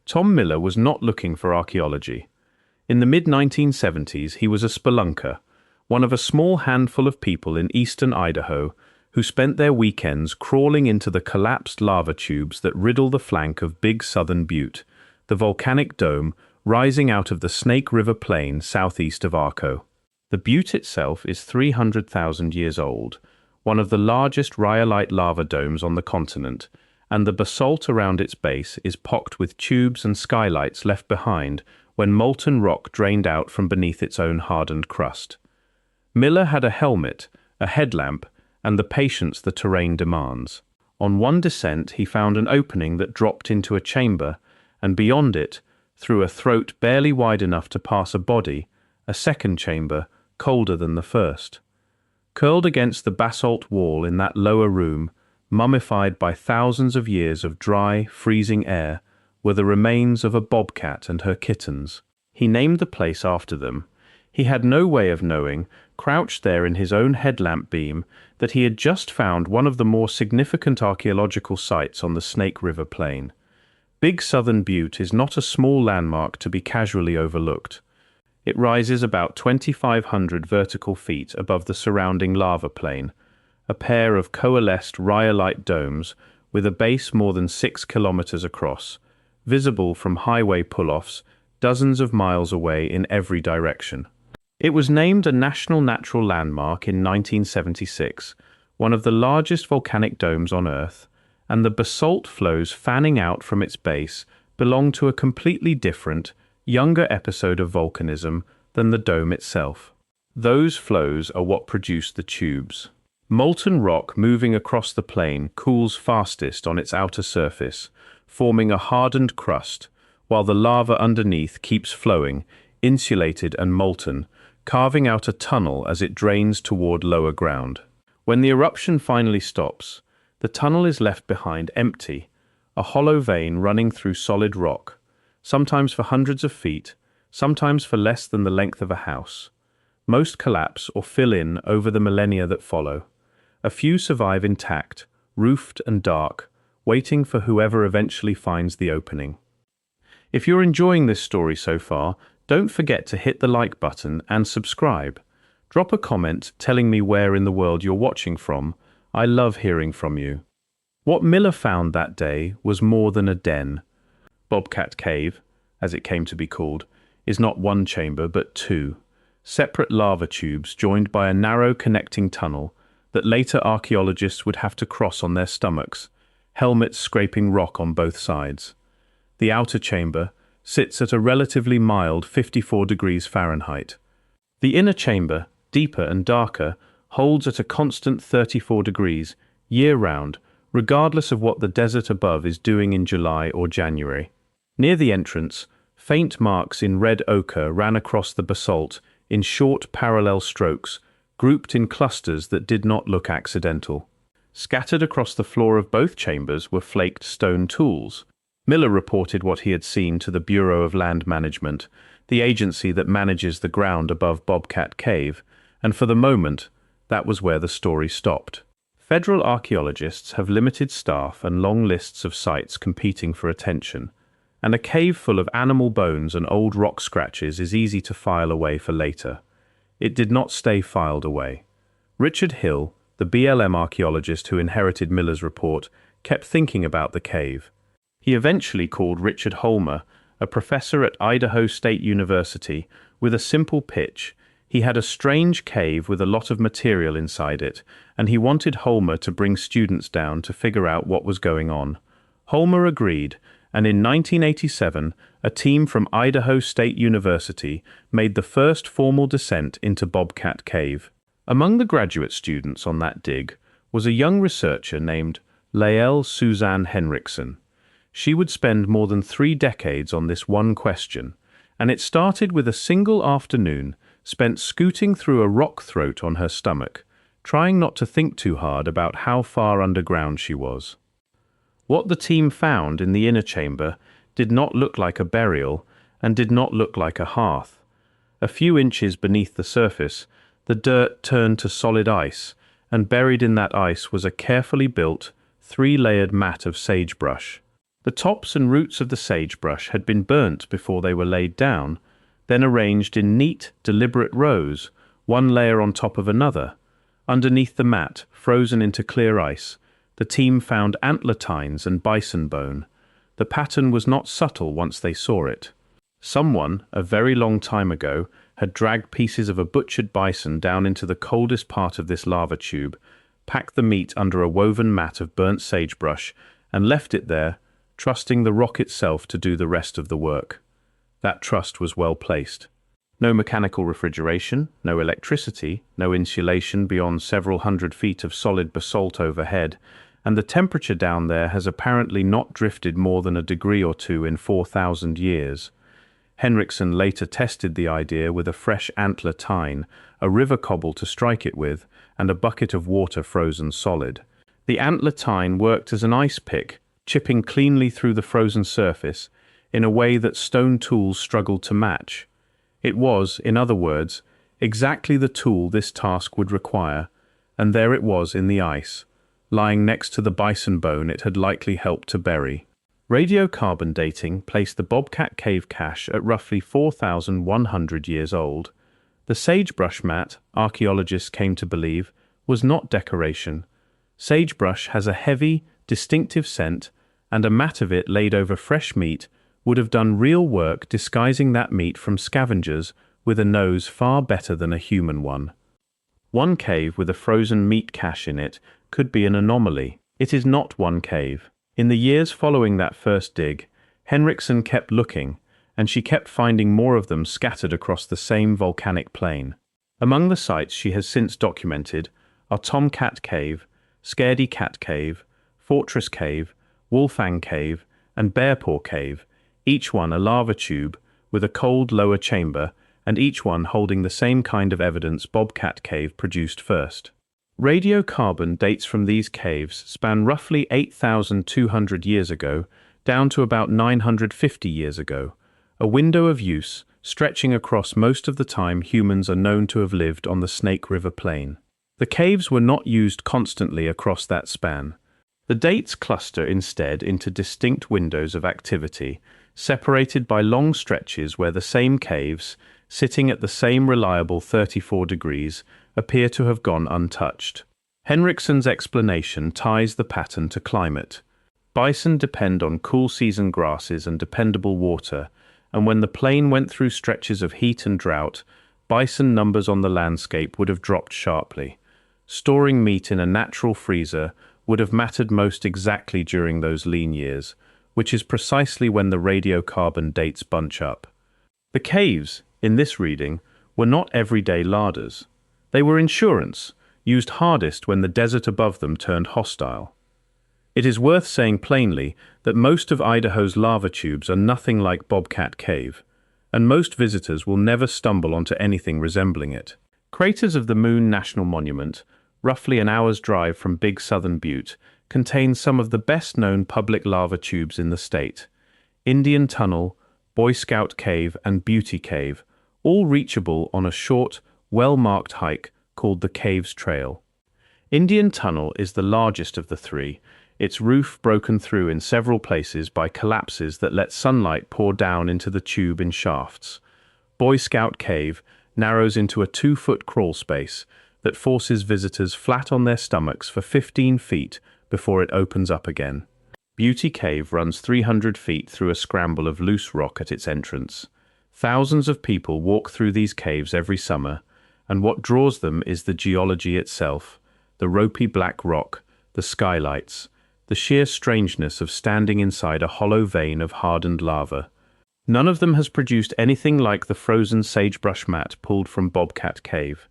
Tom Miller was not looking for archaeology. In the mid-1970s, he was a spelunker, one of a small handful of people in eastern Idaho who spent their weekends crawling into the collapsed lava tubes that riddle the flank of Big Southern Butte, the volcanic dome rising out of the Snake River Plain southeast of Arco. The butte itself is 300,000 years old, one of the largest rhyolite lava domes on the continent, and the basalt around its base is pocked with tubes and skylights left behind when molten rock drained out from beneath its own hardened crust. Miller had a helmet, a headlamp, and the patience the terrain demands. On one descent, he found an opening that dropped into a chamber, and beyond it, through a throat barely wide enough to pass a body, a second chamber, colder than the first. Curled against the basalt wall in that lower room, mummified by thousands of years of dry, freezing air, were the remains of a bobcat and her kittens. He named the place after them. He had no way of knowing, crouched there in his own headlamp beam, that he had just found one of the more significant archaeological sites on the Snake River Plain. Big Southern Butte is not a small landmark to be casually overlooked. It rises about 2,500 vertical feet above the surrounding lava plain, a pair of coalesced rhyolite domes with a base more than 6 kilometers across, visible from highway pull-offs dozens of miles away in every direction. It was named a National Natural Landmark in 1976, one of the largest volcanic domes on Earth, and the basalt flows fanning out from its base belong to a completely different, younger episode of volcanism than the dome itself. Those flows are what produce the tubes. Molten rock moving across the plain cools fastest on its outer surface, forming a hardened crust, while the lava underneath keeps flowing, insulated and molten, carving out a tunnel as it drains toward lower ground. When the eruption finally stops, the tunnel is left behind empty, a hollow vein running through solid rock, sometimes for hundreds of feet, sometimes for less than the length of a house. Most collapse or fill in over the millennia that follow. A few survive intact, roofed and dark, waiting for whoever eventually finds the opening. If you're enjoying this story so far, don't forget to hit the like button and subscribe. Drop a comment telling me where in the world you're watching from. I love hearing from you. What Miller found that day was more than a den. Bobcat Cave, as it came to be called, is not one chamber but two, separate lava tubes joined by a narrow connecting tunnel that later archaeologists would have to cross on their stomachs, helmets scraping rock on both sides. The outer chamber sits at a relatively mild 54 degrees Fahrenheit. The inner chamber, deeper and darker, holds at a constant 34 degrees, year-round, regardless of what the desert above is doing in July or January. Near the entrance, faint marks in red ochre ran across the basalt in short parallel strokes, grouped in clusters that did not look accidental. Scattered across the floor of both chambers were flaked stone tools. Miller reported what he had seen to the Bureau of Land Management, the agency that manages the ground above Bobcat Cave, and for the moment, that was where the story stopped. Federal archaeologists have limited staff and long lists of sites competing for attention, and a cave full of animal bones and old rock scratches is easy to file away for later. It did not stay filed away. Richard Hill, the BLM archaeologist who inherited Miller's report, kept thinking about the cave. He eventually called Richard Holmer, a professor at Idaho State University, with a simple pitch. He had a strange cave with a lot of material inside it, and he wanted Holmer to bring students down to figure out what was going on. Holmer agreed, and in 1987, a team from Idaho State University made the first formal descent into Bobcat Cave. Among the graduate students on that dig was a young researcher named Lael Suzann Henrikson. She would spend more than 3 decades on this one question, and it started with a single afternoon spent scooting through a rock throat on her stomach, trying not to think too hard about how far underground she was. What the team found in the inner chamber did not look like a burial and did not look like a hearth. A few inches beneath the surface, the dirt turned to solid ice, and buried in that ice was a carefully built, 3-layered mat of sagebrush. The tops and roots of the sagebrush had been burnt before they were laid down, then arranged in neat, deliberate rows, one layer on top of another. Underneath the mat, frozen into clear ice, the team found antler tines and bison bone. The pattern was not subtle once they saw it. Someone, a very long time ago, had dragged pieces of a butchered bison down into the coldest part of this lava tube, packed the meat under a woven mat of burnt sagebrush, and left it there, trusting the rock itself to do the rest of the work. That trust was well placed. No mechanical refrigeration, no electricity, no insulation beyond several hundred feet of solid basalt overhead, and the temperature down there has apparently not drifted more than a degree or two in 4,000 years. Henrikson later tested the idea with a fresh antler tine, a river cobble to strike it with, and a bucket of water frozen solid. The antler tine worked as an ice pick, chipping cleanly through the frozen surface in a way that stone tools struggled to match. It was, in other words, exactly the tool this task would require, and there it was in the ice, lying next to the bison bone it had likely helped to bury. Radiocarbon dating placed the Bobcat Cave cache at roughly 4,100 years old. The sagebrush mat, archaeologists came to believe, was not decoration. Sagebrush has a heavy, distinctive scent, and a mat of it laid over fresh meat would have done real work disguising that meat from scavengers with a nose far better than a human one. One cave with a frozen meat cache in it could be an anomaly. It is not one cave. In the years following that first dig, Henrikson kept looking, and she kept finding more of them scattered across the same volcanic plain. Among the sites she has since documented are Tomcat Cave, Scaredy Cat Cave, Fortress Cave, Wolfang Cave, and Bearpaw Cave, each one a lava tube with a cold lower chamber, and each one holding the same kind of evidence Bobcat Cave produced first. Radiocarbon dates from these caves span roughly 8,200 years ago down to about 950 years ago, a window of use stretching across most of the time humans are known to have lived on the Snake River Plain. The caves were not used constantly across that span. The dates cluster instead into distinct windows of activity, separated by long stretches where the same caves, sitting at the same reliable 34 degrees, appear to have gone untouched. Henrikson's explanation ties the pattern to climate. Bison depend on cool season grasses and dependable water, and when the plain went through stretches of heat and drought, bison numbers on the landscape would have dropped sharply. Storing meat in a natural freezer would have mattered most exactly during those lean years, which is precisely when the radiocarbon dates bunch up. The caves, in this reading, were not everyday larders. They were insurance, used hardest when the desert above them turned hostile. It is worth saying plainly that most of Idaho's lava tubes are nothing like Bobcat Cave, and most visitors will never stumble onto anything resembling it. Craters of the Moon National Monument, roughly an hour's drive from Big Southern Butte, contains some of the best-known public lava tubes in the state. Indian Tunnel, Boy Scout Cave, and Beauty Cave, all reachable on a short, well-marked hike called the Caves Trail. Indian Tunnel is the largest of the three, its roof broken through in several places by collapses that let sunlight pour down into the tube in shafts. Boy Scout Cave narrows into a 2-foot crawl space that forces visitors flat on their stomachs for 15 feet before it opens up again. Beauty Cave runs 300 feet through a scramble of loose rock at its entrance. Thousands of people walk through these caves every summer, and what draws them is the geology itself, the ropey black rock, the skylights, the sheer strangeness of standing inside a hollow vein of hardened lava. None of them has produced anything like the frozen sagebrush mat pulled from Bobcat Cave.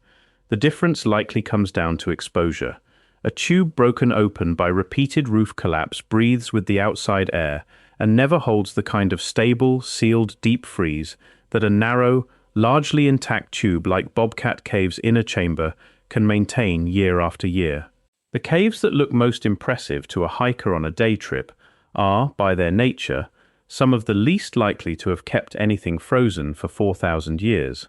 The difference likely comes down to exposure. A tube broken open by repeated roof collapse breathes with the outside air and never holds the kind of stable, sealed deep freeze that a narrow, largely intact tube like Bobcat Cave's inner chamber can maintain year after year. The caves that look most impressive to a hiker on a day trip are, by their nature, some of the least likely to have kept anything frozen for 4,000 years.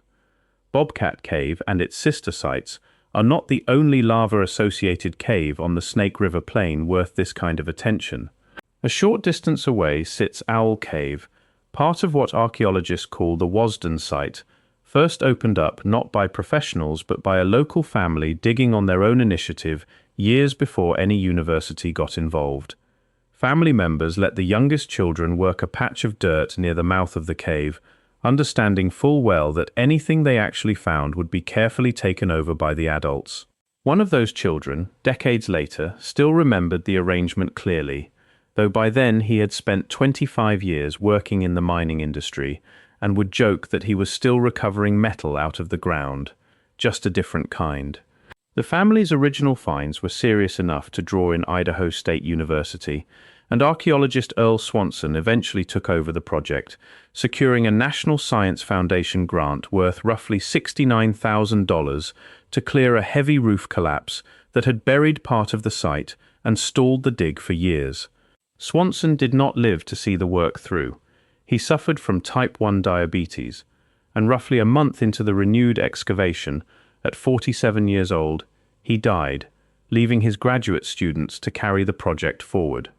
Bobcat Cave and its sister sites are not the only lava-associated cave on the Snake River Plain worth this kind of attention. A short distance away sits Lael Cave, part of what archaeologists call the Wasden site, first opened up not by professionals but by a local family digging on their own initiative years before any university got involved. Family members let the youngest children work a patch of dirt near the mouth of the cave, understanding full well that anything they actually found would be carefully taken over by the adults. One of those children, decades later, still remembered the arrangement clearly, though by then he had spent 25 years working in the mining industry and would joke that he was still recovering metal out of the ground, just a different kind. The family's original finds were serious enough to draw in Idaho State University, and archaeologist Lael Suzann eventually took over the project, securing a National Science Foundation grant worth roughly $69,000 to clear a heavy roof collapse that had buried part of the site and stalled the dig for years. Suzann did not live to see the work through. He suffered from type 1 diabetes, and roughly a month into the renewed excavation, at 47 years old, he died, leaving his graduate students to carry the project forward.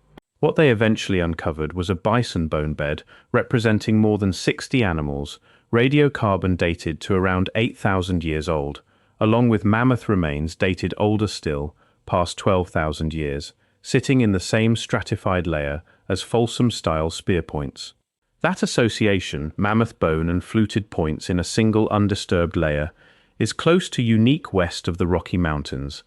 What they eventually uncovered was a bison bone bed representing more than 60 animals, radiocarbon dated to around 8,000 years old, along with mammoth remains dated older still, past 12,000 years, sitting in the same stratified layer as Folsom-style spear points. That association, mammoth bone and fluted points in a single undisturbed layer, is close to unique west of the Rocky Mountains,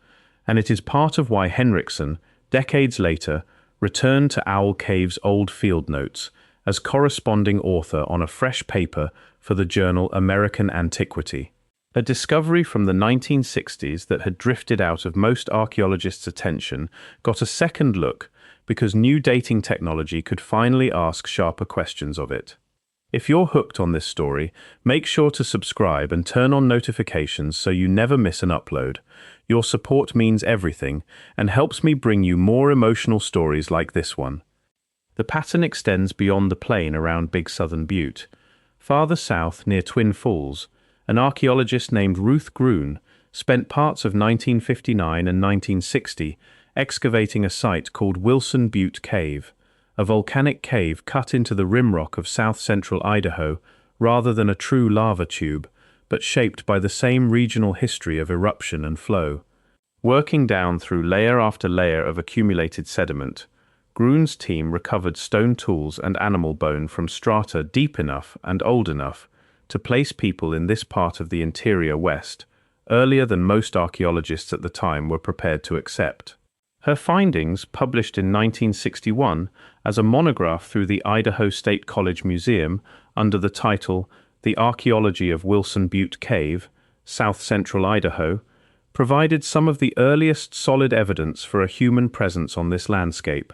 and it is part of why Henrikson, decades later, returned to Lael Cave's old field notes as corresponding author on a fresh paper for the journal American Antiquity. A discovery from the 1960s that had drifted out of most archaeologists' attention got a second look because new dating technology could finally ask sharper questions of it. If you're hooked on this story, make sure to subscribe and turn on notifications so you never miss an upload. Your support means everything and helps me bring you more emotional stories like this one. The pattern extends beyond the plain around Big Southern Butte. Farther south, near Twin Falls, an archaeologist named Ruth Gruen spent parts of 1959 and 1960 excavating a site called Wilson Butte Cave, a volcanic cave cut into the rim rock of south-central Idaho rather than a true lava tube, but shaped by the same regional history of eruption and flow. Working down through layer after layer of accumulated sediment, Gruen's team recovered stone tools and animal bone from strata deep enough and old enough to place people in this part of the interior West, earlier than most archaeologists at the time were prepared to accept. Her findings, published in 1961 as a monograph through the Idaho State College Museum under the title The Archaeology of Wilson Butte Cave, South Central Idaho, provided some of the earliest solid evidence for a human presence on this landscape,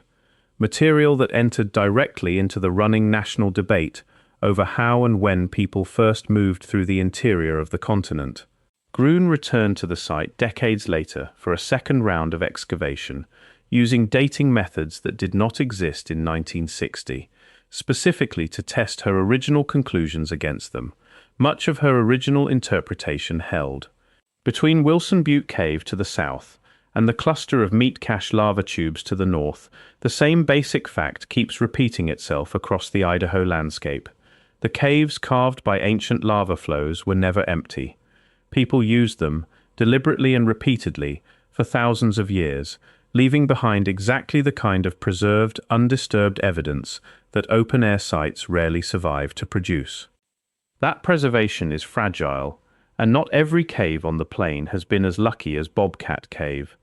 material that entered directly into the running national debate over how and when people first moved through the interior of the continent. Gruen returned to the site decades later for a second round of excavation, using dating methods that did not exist in 1960, specifically to test her original conclusions against them. Much of her original interpretation held. Between Wilson Butte Cave to the south and the cluster of meat cache lava tubes to the north, the same basic fact keeps repeating itself across the Idaho landscape. The caves carved by ancient lava flows were never empty. People used them, deliberately and repeatedly, for thousands of years, leaving behind exactly the kind of preserved, undisturbed evidence that open-air sites rarely survive to produce. That preservation is fragile, and not every cave on the plain has been as lucky as Bobcat Cave.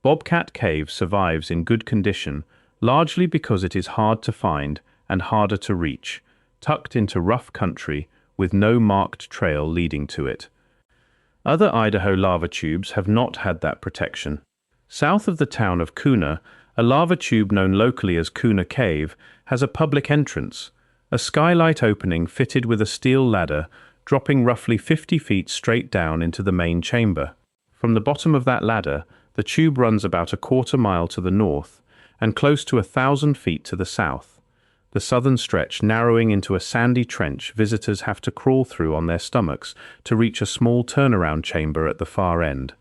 Bobcat Cave survives in good condition, largely because it is hard to find and harder to reach, tucked into rough country with no marked trail leading to it. Other Idaho lava tubes have not had that protection. South of the town of Kuna, a lava tube known locally as Kuna Cave has a public entrance, a skylight opening fitted with a steel ladder dropping roughly 50 feet straight down into the main chamber. From the bottom of that ladder, the tube runs about a quarter mile to the north and close to 1,000 feet to the south. The southern stretch narrowing into a sandy trench visitors have to crawl through on their stomachs to reach a small turnaround chamber at the far end.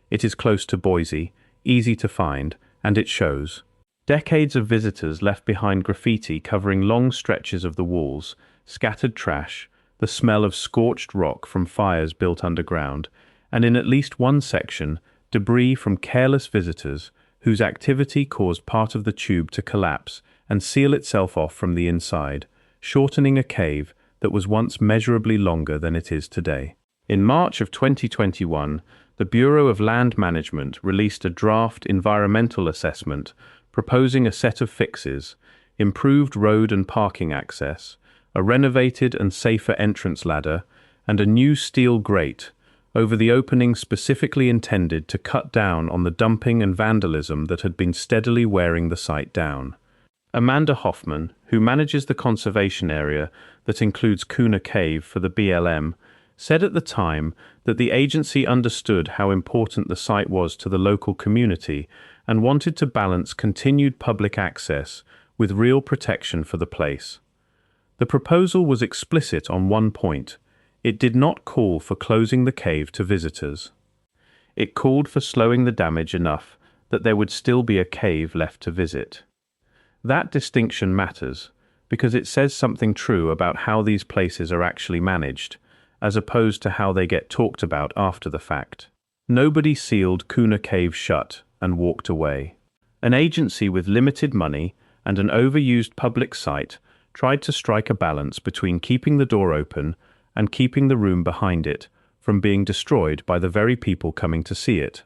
It is close to Boise, easy to find, and it shows. Decades of visitors left behind graffiti covering long stretches of the walls, scattered trash, the smell of scorched rock from fires built underground, and in at least one section, debris from careless visitors whose activity caused part of the tube to collapse and seal itself off from the inside, shortening a cave that was once measurably longer than it is today. In March of 2021, the Bureau of Land Management released a draft environmental assessment proposing a set of fixes: improved road and parking access, a renovated and safer entrance ladder, and a new steel grate over the opening specifically intended to cut down on the dumping and vandalism that had been steadily wearing the site down. Amanda Hoffman, who manages the conservation area that includes Kuna Cave for the BLM, said at the time that the agency understood how important the site was to the local community and wanted to balance continued public access with real protection for the place. The proposal was explicit on one point: it did not call for closing the cave to visitors. It called for slowing the damage enough that there would still be a cave left to visit. That distinction matters because it says something true about how these places are actually managed, as opposed to how they get talked about after the fact. Nobody sealed Kuna Cave shut and walked away. An agency with limited money and an overused public site tried to strike a balance between keeping the door open and keeping the room behind it from being destroyed by the very people coming to see it.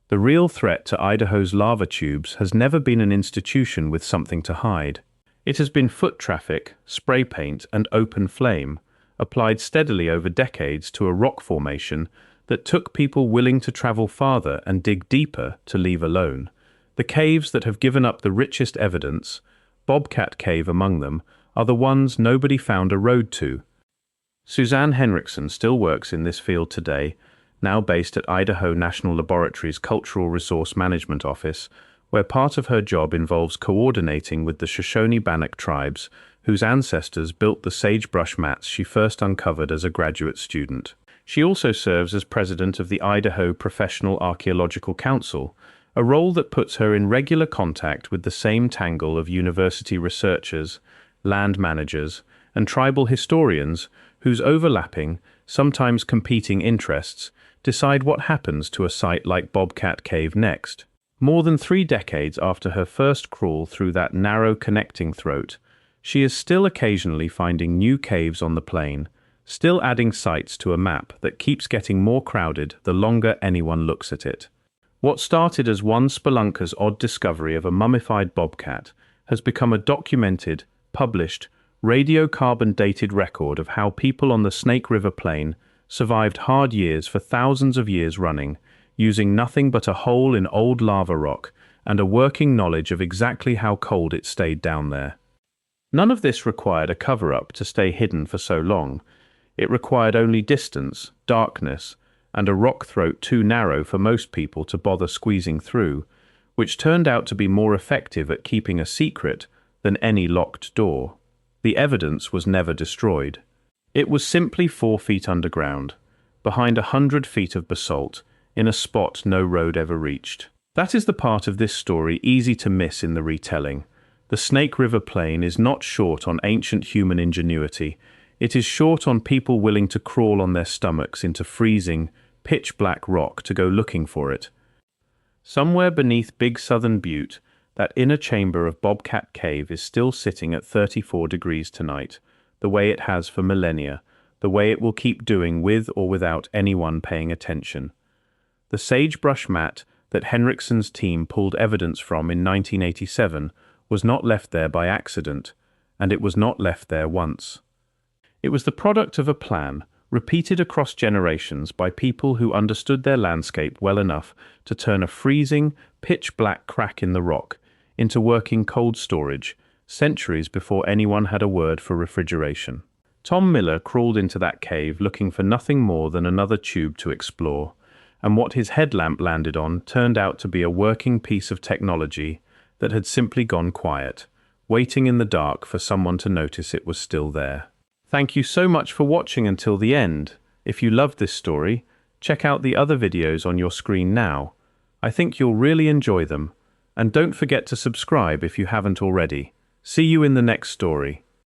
The real threat to Idaho's lava tubes has never been an institution with something to hide. It has been foot traffic, spray paint, and open flame, applied steadily over decades to a rock formation that took people willing to travel farther and dig deeper to leave alone. The caves that have given up the richest evidence, Bobcat Cave among them, are the ones nobody found a road to. Suzann Henrikson still works in this field today, now based at Idaho National Laboratory's Cultural Resource Management Office, where part of her job involves coordinating with the Shoshone-Bannock tribes whose ancestors built the sagebrush mats she first uncovered as a graduate student. She also serves as president of the Idaho Professional Archaeological Council, a role that puts her in regular contact with the same tangle of university researchers, land managers, and tribal historians whose overlapping, sometimes competing interests decide what happens to a site like Bobcat Cave next. More than 3 decades after her first crawl through that narrow connecting throat, she is still occasionally finding new caves on the plain, still adding sites to a map that keeps getting more crowded the longer anyone looks at it. What started as one spelunker's odd discovery of a mummified bobcat has become a documented, published, radiocarbon-dated record of how people on the Snake River Plain survived hard years for thousands of years running, using nothing but a hole in old lava rock and a working knowledge of exactly how cold it stayed down there. None of this required a cover-up to stay hidden for so long. It required only distance, darkness, and a rock throat too narrow for most people to bother squeezing through, which turned out to be more effective at keeping a secret than any locked door. The evidence was never destroyed. It was simply 4 feet underground, behind 100 feet of basalt, in a spot no road ever reached. That is the part of this story easy to miss in the retelling. The Snake River Plain is not short on ancient human ingenuity. It is short on people willing to crawl on their stomachs into freezing, pitch-black rock to go looking for it. Somewhere beneath Big Southern Butte, that inner chamber of Bobcat Cave is still sitting at 34 degrees tonight, the way it has for millennia, the way it will keep doing with or without anyone paying attention. The sagebrush mat that Henrikson's team pulled evidence from in 1987 was not left there by accident, and it was not left there once. It was the product of a plan, repeated across generations by people who understood their landscape well enough to turn a freezing, pitch-black crack in the rock into working cold storage, centuries before anyone had a word for refrigeration. Tom Miller crawled into that cave looking for nothing more than another tube to explore, and what his headlamp landed on turned out to be a working piece of technology that had simply gone quiet, waiting in the dark for someone to notice it was still there. Thank you so much for watching until the end. If you loved this story, check out the other videos on your screen now. I think you'll really enjoy them. And don't forget to subscribe if you haven't already. See you in the next story.